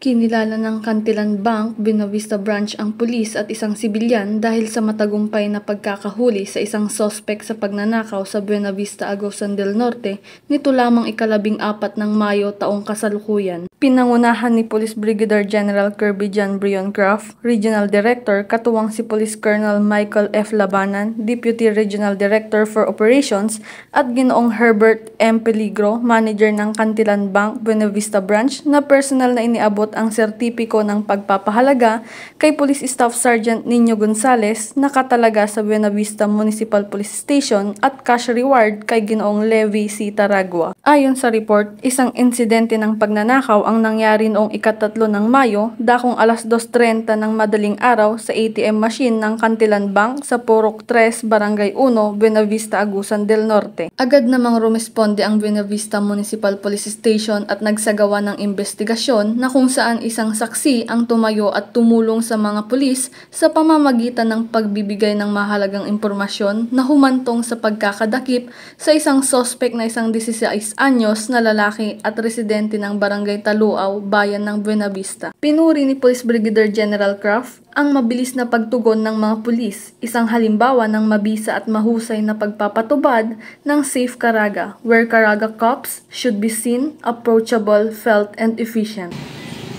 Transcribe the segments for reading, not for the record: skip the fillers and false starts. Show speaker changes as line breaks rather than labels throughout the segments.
Kinilala ng Cantilan Bank, Buenavista Branch ang pulis at isang sibilyan dahil sa matagumpay na pagkakahuli sa isang sospek sa pagnanakaw sa Buenavista, Agusan del Norte nito lamang ika-14 ng Mayo taong kasalukuyan. Pinangunahan ni Police Brigadier General Kirby John Brion Craft, Regional Director, katuwang si Police Colonel Michael F. Labanan, Deputy Regional Director for Operations, at Ginoong Herbert M. Peligro, Manager ng Cantilan Bank, Buenavista Branch, na personal na iniabot ang sertipiko ng pagpapahalaga kay Police Staff Sergeant Nino Gonzales, nakatalaga sa Buenavista Municipal Police Station, at cash reward kay Ginoong Levi C. Taragua. Ayon sa report, isang insidente ng pagnanakaw ang nangyari noong ika-3 ng Mayo, dakong alas 2:30 ng madaling araw sa ATM machine ng Cantilan Bank sa Purok 3, Barangay 1, Buenavista, Agusan del Norte. Agad namang rumesponde ang Buenavista Municipal Police Station at nagsagawa ng investigasyon na kung saan isang saksi ang tumayo at tumulong sa mga pulis sa pamamagitan ng pagbibigay ng mahalagang impormasyon na humantong sa pagkakadakip sa isang sospek na isang 16 anyos na lalaki at residente ng Barangay Taluaw, bayan ng Buenavista. Pinuri ni Police Brigadier General Craft ang mabilis na pagtugon ng mga pulis, isang halimbawa ng mabisa at mahusay na pagpapatubad ng Safe Caraga, where Caraga cops should be seen, approachable, felt, and efficient.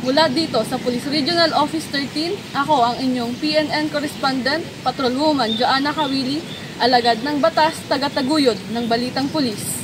Mula dito sa Police Regional Office 13, ako ang inyong PNN Correspondent, Patrolwoman Joanna Kawili, alagad ng batas, taga-taguyod ng Balitang Pulis.